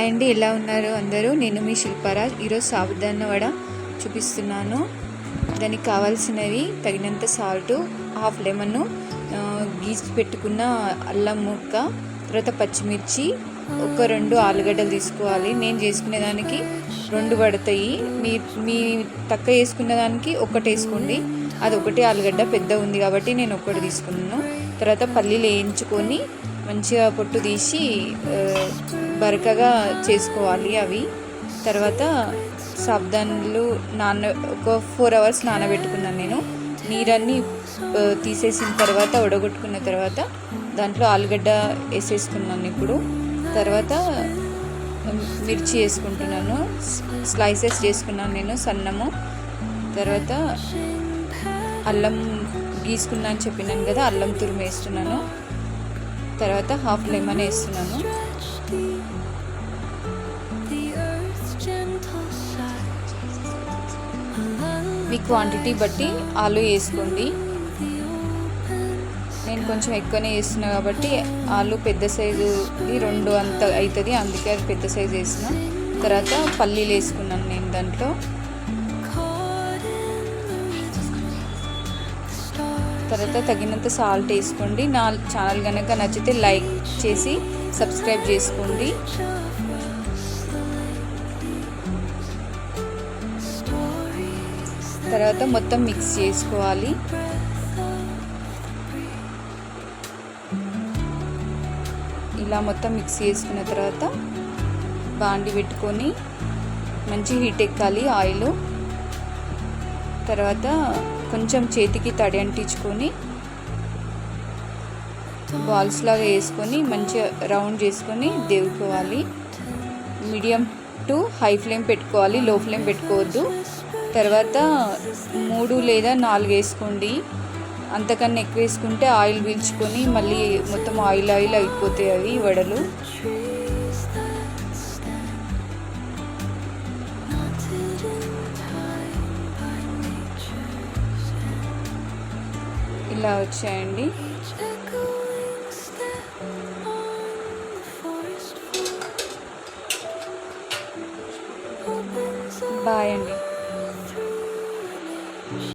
Hi అండి, ఎలా ఉన్నారు అందరూ? నేను మీ శిల్పారాజ్. ఈరోజు సాబుదానా వడ చూపిస్తున్నాను. దానికి కావాల్సినవి తగినంత సాల్టు, హాఫ్ లెమన్, గీసి పెట్టుకున్న అల్లం ముక్క, తర్వాత పచ్చిమిర్చి, ఒక 2 ఆలుగడ్డలు తీసుకోవాలి. నేను చేసుకునే దానికి 2 పడతాయి. మీ తక్కువ వేసుకునే దానికి ఒకటి వేసుకోండి. అది ఒకటే ఆలుగడ్డ పెద్ద ఉంది కాబట్టి నేను ఒకటి తీసుకున్నాను. తర్వాత పల్లీలు వేయించుకొని మంచిగా పొట్టు తీసి బరకగా చేసుకోవాలి అవి. తర్వాత సాబుదానాలు ఒక 4 hours నానబెట్టుకున్నాను నేను. నీరన్నీ తీసేసిన తర్వాత ఉడగొట్టుకున్న తర్వాత దాంట్లో ఆలుగడ్డ వేసేసుకున్నాను ఇప్పుడు. తర్వాత మిర్చి వేసుకుంటున్నాను, స్లైసెస్ చేసుకున్నాను నేను సన్నము. తర్వాత అల్లం గీసుకున్నాను చెప్పినాను కదా, అల్లం తురుము వేస్తున్నాను. తర్వాత హాఫ్ లెమన్ వేస్తున్నాను. మీ క్వాంటిటీ బట్టి ఆలు వేసుకోండి. నేను కొంచెం ఎక్కువనే వేస్తున్నా కాబట్టి ఆలు పెద్ద సైజు 2 అంత అవుతుంది, అందుకే అది పెద్ద సైజు వేసిన. తర్వాత పల్లీలు వేసుకున్నాను నేను దాంట్లో. తర్వాత తగినంత సాల్ట్ వేసుకోండి. నా ఛానల్ కనుక నచ్చితే లైక్ చేసి సబ్స్క్రైబ్ చేసుకోండి. తర్వాత మొత్తం మిక్స్ చేసుకోవాలి. ఇలా మొత్తం మిక్స్ చేసుకున్న తర్వాత బాండి పెట్టుకొని మంచి హీట్ ఎక్కాలి ఆయిల్. తర్వాత కొంచెం చేతికి తడి అంటించుకొని బాల్స్ లాగా వేసుకొని మంచిగా రౌండ్ చేసుకొని దేవుకోవాలి. మీడియం టు హై ఫ్లేమ్ పెట్టుకోవాలి, లో ఫ్లేమ్ పెట్టుకోవద్దు. తర్వాత 3 లేదా 4 వేసుకోండి. అంతకన్నా ఎక్కువ వేసుకుంటే ఆయిల్ పీల్చుకొని మళ్ళీ మొత్తం ఆయిల్ అయిపోతాయి అవి వడలు. ఇలా వచ్చాయండి. బాయ్ అండి.